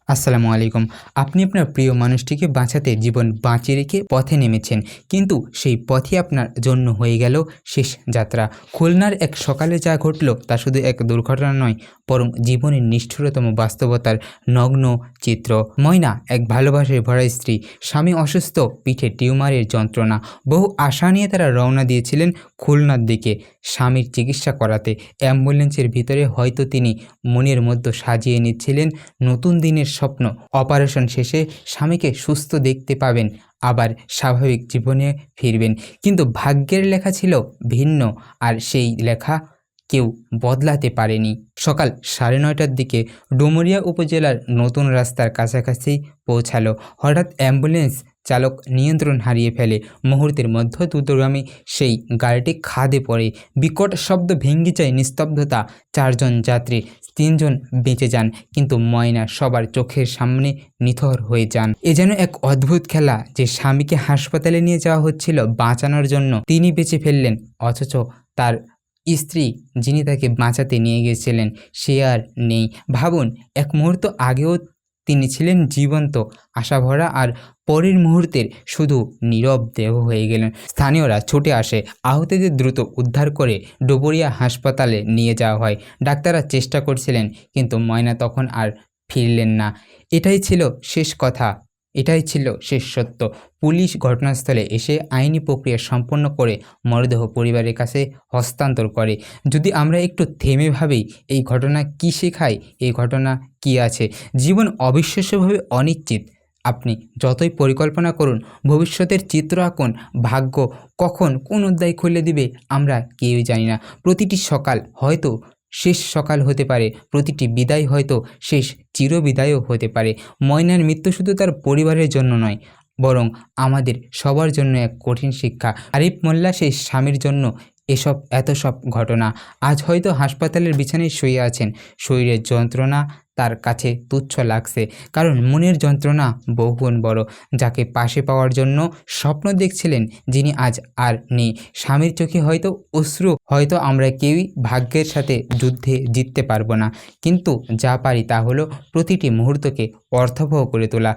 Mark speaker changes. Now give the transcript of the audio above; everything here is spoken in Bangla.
Speaker 1: আসসালামু আলাইকুম। আপনি আপনার প্রিয় মানুষটিকে বাঁচাতে জীবন বাঁচিয়ে রেখে পথে নেমেছেন। কিন্তু সেই পথই আপনার জন্য হয়ে গেল শেষ যাত্রা। খুলনার এক সকালে যা ঘটল তা শুধু এক দুর্ঘটনা নয়, বরং জীবনের নিষ্ঠুরতম বাস্তবতার নগ্ন চিত্র। ময়না এক ভালোবাসায় ভরা স্ত্রী, স্বামী অসুস্থ, পিঠে টিউমারের যন্ত্রণা। বহু আশা নিয়ে তারা রওনা দিয়েছিলেন খুলনার দিকে স্বামীর চিকিৎসা করাতে। অ্যাম্বুলেন্সের ভিতরে হয়তো তিনি মনের মধ্যে সাজিয়ে নিচ্ছিলেন নতুন দিনের স্বপ্ন। অপারেশন শেষে স্বামীকে সুস্থ দেখতে পাবেন, আবার স্বাভাবিক জীবনে ফিরবেন। কিন্তু ভাগ্যের লেখা ছিল ভিন্ন, আর সেই লেখা কেউ বদলাতে পারেনি। সকাল 9:30টার দিকে ডুমুরিয়া উপজেলার নতুন রাস্তার কাছাকাছি পৌঁছালো। হঠাৎ অ্যাম্বুলেন্স চালক নিয়ন্ত্রণ হারিয়ে ফেলে। মুহূর্তের মধ্যে দ্রুতগামী সেই গাড়িটি খাদে পড়ে। বিকট শব্দ ভেঙে যায় নিস্তব্ধতা। 4জন যাত্রী, 3জন বেঁচে যান, কিন্তু ময়না সবার চোখের সামনে নিথর হয়ে যান। এ যেন এক অদ্ভুত খেলা, যে স্বামীকে হাসপাতালে নিয়ে যাওয়া হচ্ছিল বাঁচানোর জন্য, তিনি বেঁচে ফেললেন, অথচ তার স্ত্রী, যিনি তাকে বাঁচাতে নিয়ে গিয়েছিলেন, সে আর নেই। ভাবুন, এক মুহূর্ত আগেও তিনি ছিলেন জীবন্ত, আশাভরা, আর পরের মুহূর্তের শুধু নীরব দেহ হয়ে গেলেন। স্থানীয়রা ছুটে আসে, আহতদের দ্রুত উদ্ধার করে ডুবুরিয়া হাসপাতালে নিয়ে যাওয়া হয়। ডাক্তাররা চেষ্টা করছিলেন, কিন্তু ময়না তখন আর ফিরলেন না। এটাই ছিল শেষ কথা, এটাই ছিল শেষ সত্য। পুলিশ ঘটনাস্থলে এসে আইনি প্রক্রিয়া সম্পন্ন করে মরদেহ পরিবারের কাছে হস্তান্তর করে। যদি আমরা একটু থেমে ভাবি, এই ঘটনা কী শেখায়, এই ঘটনা কী আছে? জীবন অবিশ্বাস্যভাবে অনিশ্চিত। আপনি যতই পরিকল্পনা করুন, ভবিষ্যতের চিত্র আঁকুন, ভাগ্য কখন কোন অধ্যায় খুলে দিবে আমরা কেউই জানি না। প্রতিটি সকাল হয়তো শেষ সকাল হতে পারে, প্রতিটি বিদায় হয়তো শেষ চিরবিদায়ও হতে পারে। ময়নার মৃত্যু শুধু তার পরিবারের জন্য নয়, বরং আমাদের সবার জন্য এক কঠিন শিক্ষা। আরিফ মোল্লা সেই স্বামীর জন্য এত সব ঘটনা। আজ হয়তো হাসপাতালের বিছানায় শুয়ে আছেন। শরীরের যন্ত্রণা তার কাছে তুচ্ছ লাগছে, কারণ মনের যন্ত্রণা বহুগুণ বড়। যাকে পাশে পাওয়ার জন্য স্বপ্ন দেখছিলেন, যিনি আজ আর নেই। স্বামীর চোখে হয়তো অশ্রু। হয়তো আমরা কেউই ভাগ্যের সাথে যুদ্ধে জিততে পারবো না, কিন্তু যা পারি তা হলো প্রতিটি মুহূর্তকে অর্থবহ করে তোলা।